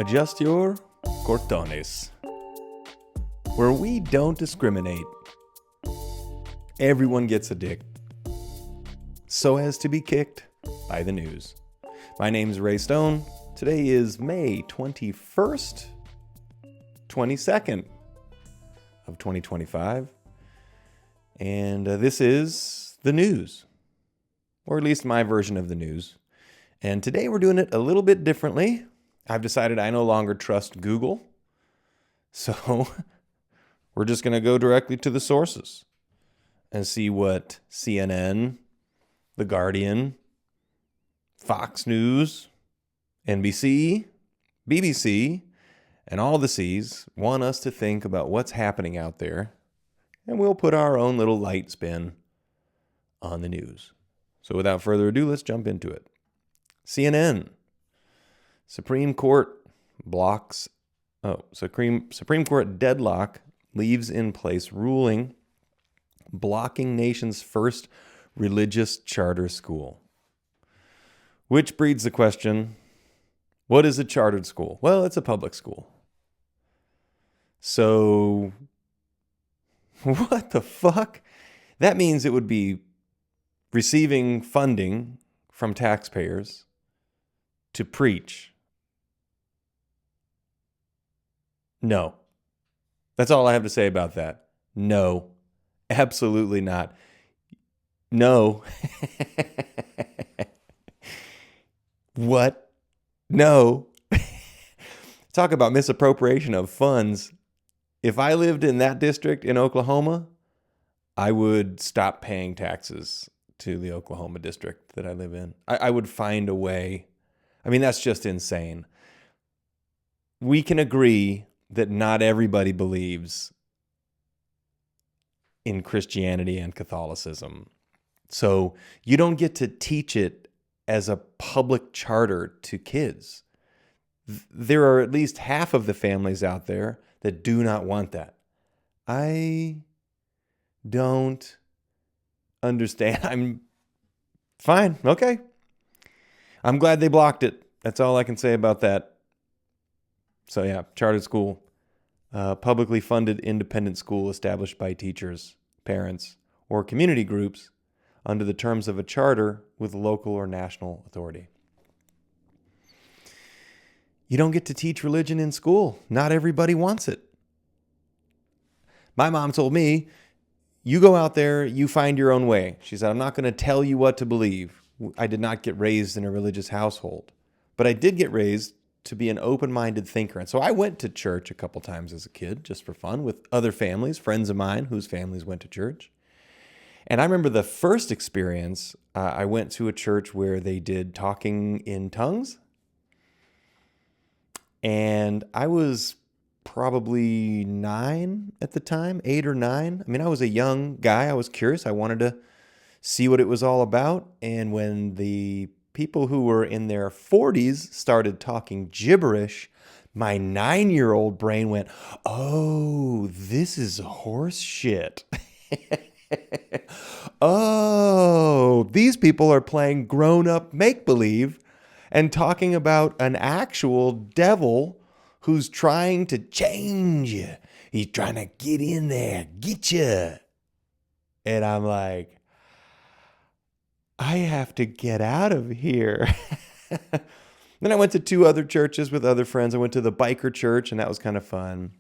Adjust your cordones, where we don't discriminate. Everyone gets a dick, so as to be kicked by the news. My name's Ray Stone. Today is May 21st, 22nd of 2025. And this is the news, or at least my version of the news. And today we're doing it a little bit differently. I've decided I no longer trust Google. So we're just going to go directly to the sources and see what CNN, The Guardian, Fox News, NBC, BBC, and all the C's want us to think about what's happening out there. And we'll put our own little light spin on the news. So without further ado, let's jump into it. CNN. Supreme Court deadlock leaves in place ruling blocking nation's first religious charter school. Which breeds the question, what is a chartered school? Well, it's a public school. So, what the fuck? That means it would be receiving funding from taxpayers to preach. No. That's all I have to say about that. No. Absolutely not. No. What? No. Talk about misappropriation of funds. If I lived in that district in Oklahoma, I would stop paying taxes to the Oklahoma district that I live in. I would find a way. I mean, that's just insane. We can agree that not everybody believes in Christianity and Catholicism. So you don't get to teach it as a public charter to kids. There are at least half of the families out there that do not want that. I don't understand. I'm fine. Okay. I'm glad they blocked it. That's all I can say about that. So yeah, chartered school, publicly funded independent school established by teachers, parents, or community groups under the terms of a charter with local or national authority. You don't get to teach religion in school. Not everybody wants it. My mom told me, you go out there, you find your own way. She said, I'm not going to tell you what to believe. I did not get raised in a religious household, but I did get raised to be an open-minded thinker. And so I went to church a couple times as a kid, just for fun, with other families, friends of mine whose families went to church. And I remember the first experience, I went to a church where they did talking in tongues. And I was probably 9 at the time, 8 or 9. I mean, I was a young guy. I was curious. I wanted to see what it was all about. And when the people who were in their 40s started talking gibberish, my 9-year-old brain went, oh, this is horse shit. Oh, these people are playing grown-up make-believe and talking about an actual devil who's trying to change you. He's trying to get in there, get you. And I'm like, I have to get out of here. Then I went to 2 other churches with other friends. I went to the biker church, and that was kind of fun.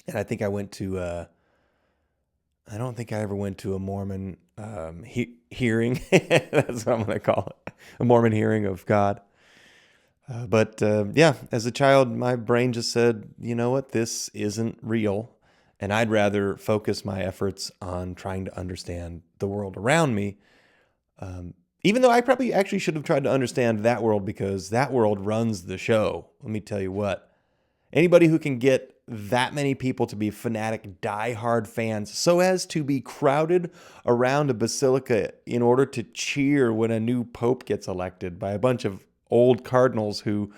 And I think I went to, I don't think I ever went to a Mormon hearing. That's what I'm going to call it. A Mormon hearing of God. But yeah, as a child, my brain just said, you know what, this isn't real. And I'd rather focus my efforts on trying to understand the world around me. Even though I probably actually should have tried to understand that world, because that world runs the show. Let me tell you what. Anybody who can get that many people to be fanatic, die-hard fans so as to be crowded around a basilica in order to cheer when a new pope gets elected by a bunch of old cardinals who,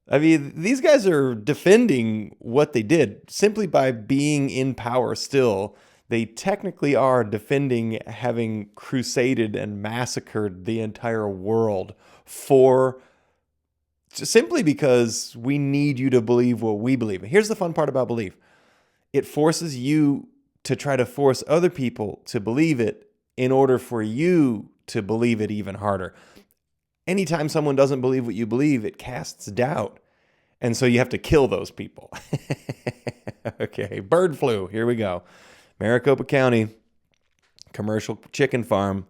I mean, these guys are defending what they did simply by being in power still. They technically are defending having crusaded and massacred the entire world for simply because we need you to believe what we believe. Here's the fun part about belief. It forces you to try to force other people to believe it in order for you to believe it even harder. Anytime someone doesn't believe what you believe, it casts doubt. And so you have to kill those people. Okay, bird flu. Here we go. Maricopa County, commercial chicken farm,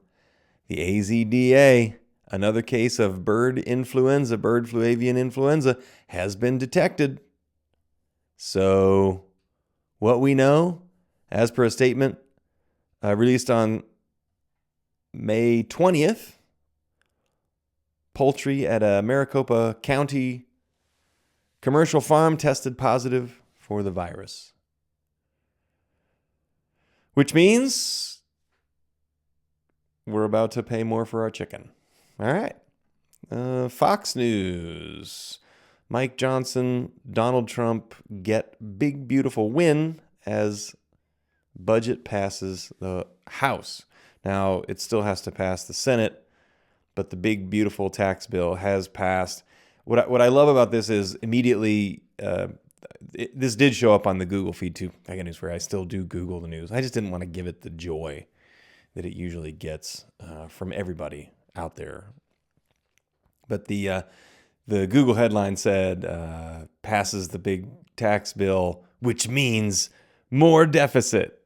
the AZDA, another case of bird influenza, bird flu avian influenza, has been detected. So what we know, as per a statement released on May 20th, poultry at a Maricopa County commercial farm tested positive for the virus. Which means we're about to pay more for our chicken. All right. Fox News. Mike Johnson, Donald Trump get big, beautiful win as budget passes the House. Now, it still has to pass the Senate, but the big, beautiful tax bill has passed. What I love about this is immediately, this did show up on the Google feed too. I got news for you. I still do Google the news. I just didn't want to give it the joy that it usually gets from everybody out there. But the Google headline said, passes the big tax bill, which means more deficit.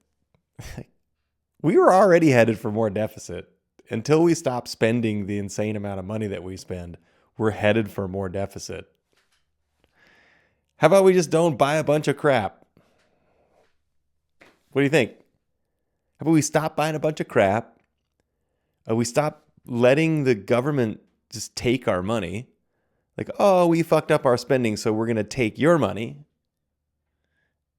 We were already headed for more deficit. Until we stop spending the insane amount of money that we spend, we're headed for more deficit. How about we just don't buy a bunch of crap? What do you think? How about we stop buying a bunch of crap? We stop letting the government just take our money. Like, oh, we fucked up our spending, so we're going to take your money.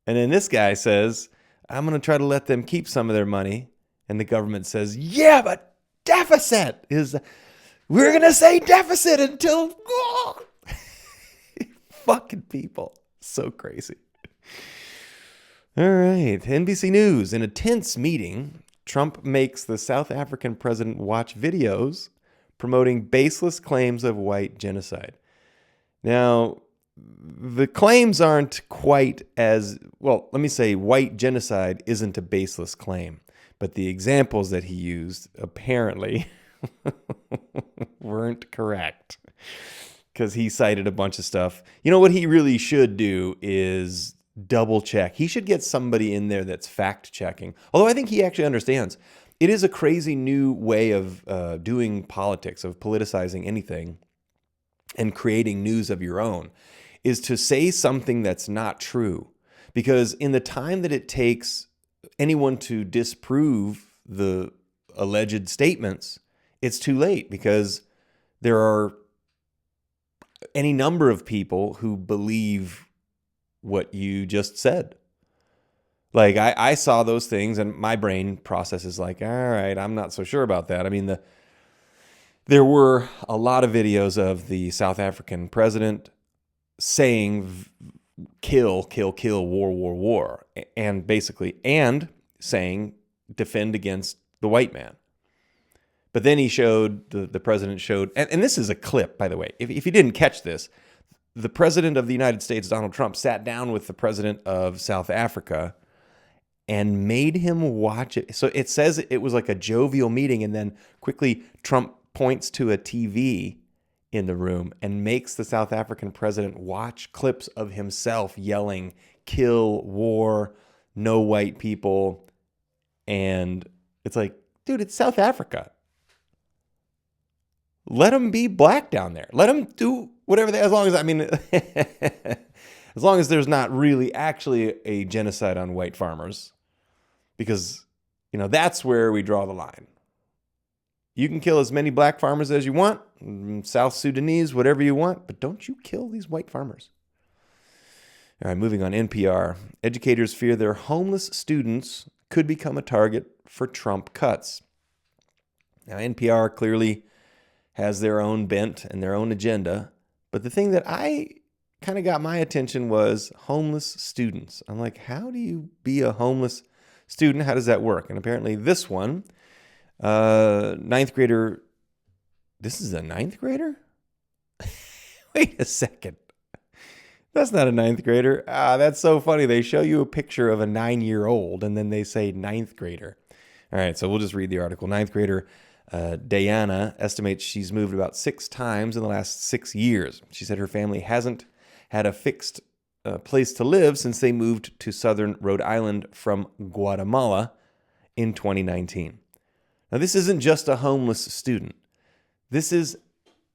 And then this guy says, I'm going to try to let them keep some of their money. And the government says, yeah, but deficit is, we're going to say deficit until, fucking people. So crazy. All right. NBC News. In a tense meeting, Trump makes the South African president watch videos promoting baseless claims of white genocide. Now, the claims aren't quite as, well, let me say white genocide isn't a baseless claim, but the examples that he used apparently weren't correct because he cited a bunch of stuff. You know what he really should do is double check. He should get somebody in there that's fact checking. Although I think he actually understands. It is a crazy new way of doing politics, of politicizing anything and creating news of your own, is to say something that's not true. Because in the time that it takes anyone to disprove the alleged statements, it's too late because there are any number of people who believe what you just said. Like I saw those things and my brain processes like, all right, I'm not so sure about that. I mean, there were a lot of videos of the South African president saying kill, kill, kill, war, war, war, and basically, and saying defend against the white man. But then he showed, the president showed, and this is a clip, by the way. If you didn't catch this, the president of the United States, Donald Trump, sat down with the president of South Africa and made him watch it. So it says it was like a jovial meeting, and then quickly Trump points to a TV in the room and makes the South African president watch clips of himself yelling, kill, war, no white people. And it's like, dude, it's South Africa. Let them be black down there. Let them do whatever they, as long as, I mean, as long as there's not really actually a genocide on white farmers, because, you know, that's where we draw the line. You can kill as many black farmers as you want, South Sudanese, whatever you want, but don't you kill these white farmers. All right, moving on. NPR. Educators fear their homeless students could become a target for Trump cuts. Now, NPR clearly has their own bent and their own agenda, but the thing that I kind of got my attention was homeless students. I'm like, how do you be a homeless student? How does that work? And apparently this one, ninth grader, this is a ninth grader? Wait a second. That's not a ninth grader. That's so funny. They show you a picture of a 9-year-old and then they say ninth grader. All right, so we'll just read the article. Ninth grader Diana estimates she's moved about 6 times in the last 6 years. She said her family hasn't had a fixed place to live since they moved to southern Rhode Island from Guatemala in 2019. Now, this isn't just a homeless student. This is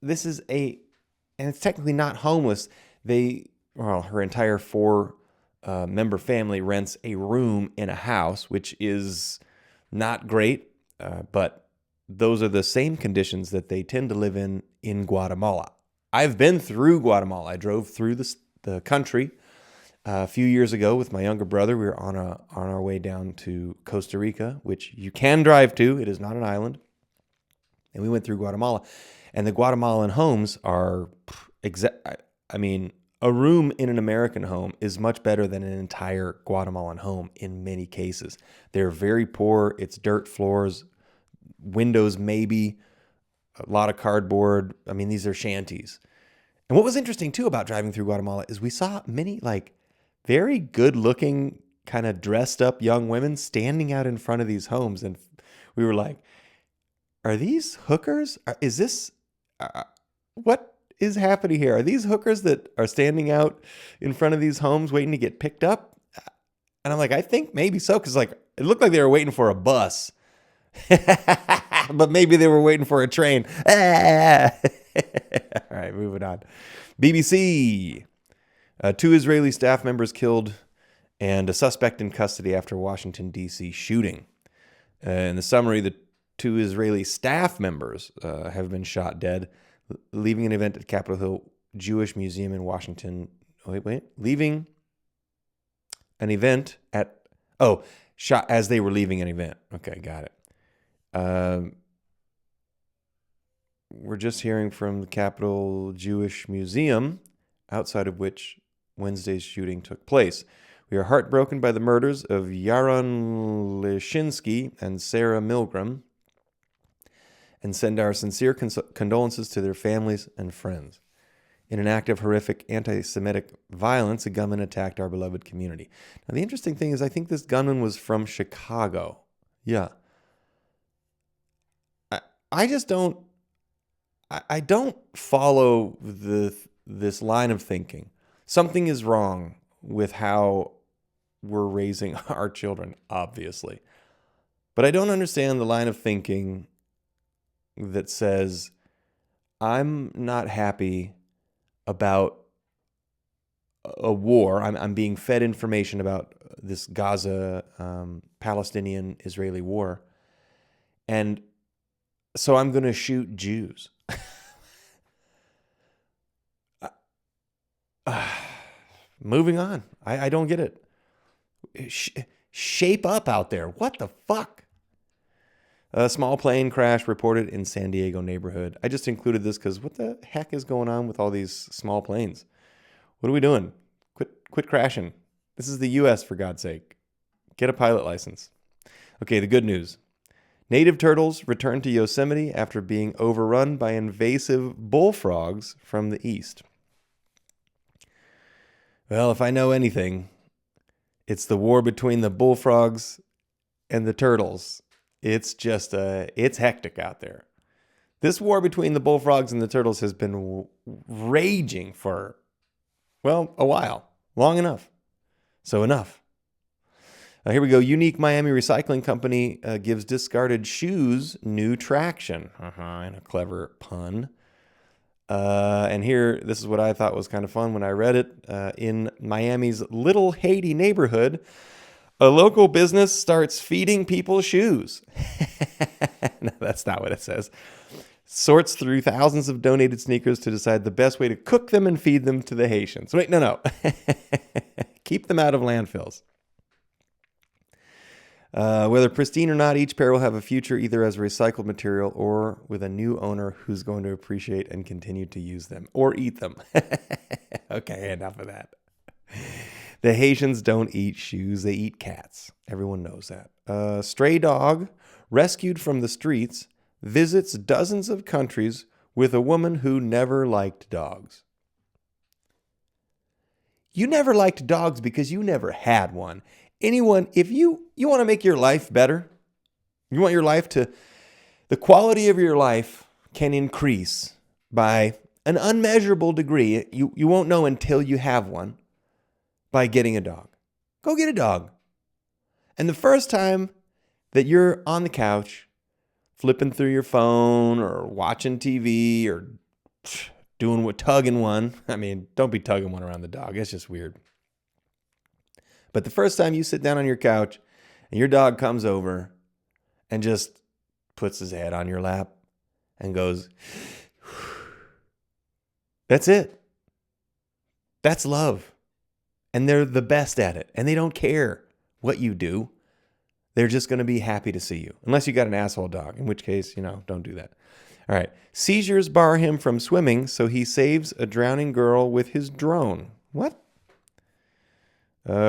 and it's technically not homeless. Her entire 4-member family rents a room in a house, which is not great, but those are the same conditions that they tend to live in Guatemala. I've been through Guatemala. I drove through the country a few years ago with my younger brother. We were on our way down to Costa Rica, which you can drive to. It is not an island. And we went through Guatemala. And the Guatemalan homes are, a room in an American home is much better than an entire Guatemalan home in many cases. They're very poor. It's dirt floors, windows maybe, a lot of cardboard. These are shanties. And what was interesting too about driving through Guatemala is we saw many very good looking, kind of dressed up young women standing out in front of these homes. And we were like, are these hookers? Is this, what is happening here? Are these hookers that are standing out in front of these homes waiting to get picked up? And I'm like, I think maybe so. Cause it looked like they were waiting for a bus, but maybe they were waiting for a train. All right, moving on. BBC. 2 Israeli staff members killed and a suspect in custody after Washington, D.C. shooting. In the summary, the 2 Israeli staff members have been shot dead, leaving an event at Capitol Hill Jewish Museum in Washington. Leaving an event shot as they were leaving an event. Okay, got it. We're just hearing from the Capitol Jewish Museum, outside of which Wednesday's shooting took place. We are heartbroken by the murders of Yaron Leshinsky and Sarah Milgram and send our sincere condolences to their families and friends. In an act of horrific anti-Semitic violence, a gunman attacked our beloved community. Now, the interesting thing is I think this gunman was from Chicago. Yeah. I just don't... I don't follow this line of thinking. Something is wrong with how we're raising our children, obviously. But I don't understand the line of thinking that says, I'm not happy about a war. I'm being fed information about this Gaza, Palestinian-Israeli war. And so I'm going to shoot Jews. Moving on. I don't get it. Shape up out there. What the fuck? A small plane crash reported in San Diego neighborhood. I just included this because what the heck is going on with all these small planes? What are we doing? Quit crashing. This is the U.S., for God's sake. Get a pilot license. Okay, the good news. Native turtles returned to Yosemite after being overrun by invasive bullfrogs from the east. Well, if I know anything, it's the war between the bullfrogs and the turtles. It's just, it's hectic out there. This war between the bullfrogs and the turtles has been raging for, a while. Long enough. So enough. Here we go. Unique Miami Recycling Company gives discarded shoes new traction. And a clever pun. And here, this is what I thought was kind of fun when I read it. In Miami's Little Haiti neighborhood, a local business starts feeding people shoes. No, that's not what it says. Sorts through thousands of donated sneakers to decide the best way to cook them and feed them to the Haitians. Wait, no. Keep them out of landfills. Whether pristine or not, each pair will have a future either as recycled material or with a new owner who's going to appreciate and continue to use them or eat them. Okay, enough of that. The Haitians don't eat shoes, they eat cats. Everyone knows that. A stray dog rescued from the streets visits dozens of countries with a woman who never liked dogs. You never liked dogs because you never had one. Anyone, if you want to make your life better, you want your life to, the quality of your life can increase by an unmeasurable degree. You won't know until you have one by getting a dog. Go get a dog. And the first time that you're on the couch, flipping through your phone or watching TV or tugging one. I mean, don't be tugging one around the dog. It's just weird. But the first time you sit down on your couch and your dog comes over and just puts his head on your lap and goes, that's it. That's love. And they're the best at it. And they don't care what you do. They're just going to be happy to see you. Unless you got an asshole dog, in which case, don't do that. All right. Seizures bar him from swimming, so he saves a drowning girl with his drone. What?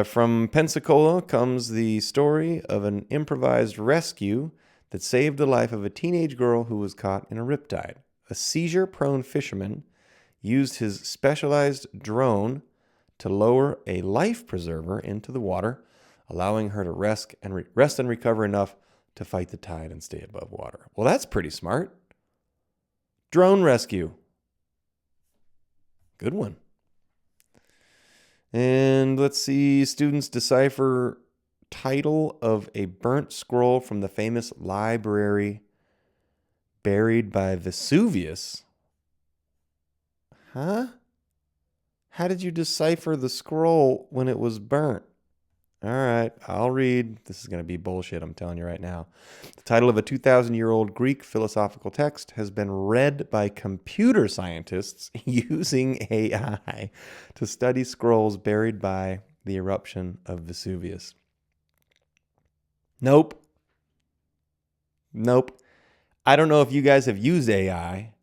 From Pensacola comes the story of an improvised rescue that saved the life of a teenage girl who was caught in a riptide. A seizure-prone fisherman used his specialized drone to lower a life preserver into the water, allowing her to rest and recover enough to fight the tide and stay above water. Well, that's pretty smart. Drone rescue. Good one. And let's see, students decipher title of a burnt scroll from the famous library buried by Vesuvius. Huh? How did you decipher the scroll when it was burnt? All right, I'll read. This is going to be bullshit, I'm telling you right now. The title of a 2,000-year-old Greek philosophical text has been read by computer scientists using AI to study scrolls buried by the eruption of Vesuvius. Nope. I don't know if you guys have used AI,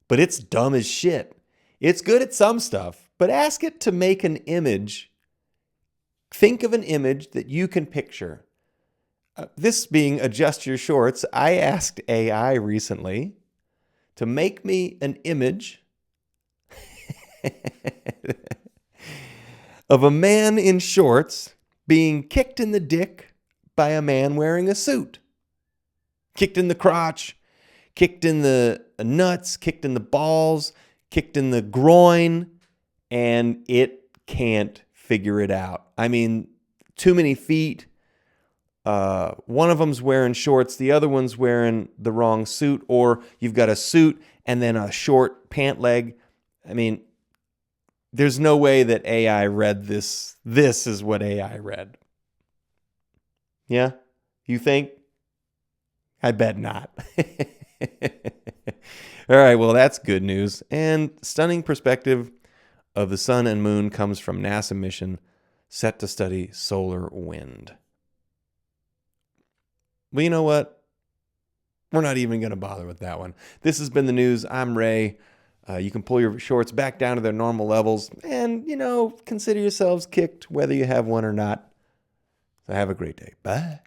but it's dumb as shit. It's good at some stuff, but ask it to make an image. Think of an image that you can picture. This being Adjust Your Shorts, I asked AI recently to make me an image of a man in shorts being kicked in the dick by a man wearing a suit. Kicked in the crotch, kicked in the nuts, kicked in the balls, kicked in the groin, and it can't figure it out. I mean, too many feet. One of them's wearing shorts, the other one's wearing the wrong suit, or you've got a suit and then a short pant leg. I mean, there's no way that AI read this. This is what AI read. Yeah? You think? I bet not. All right, well, that's good news. And stunning perspective of the sun and moon comes from NASA mission set to study solar wind. Well, you know what? We're not even going to bother with that one. This has been the news. I'm Ray. You can pull your shorts back down to their normal levels and, consider yourselves kicked whether you have one or not. So have a great day. Bye.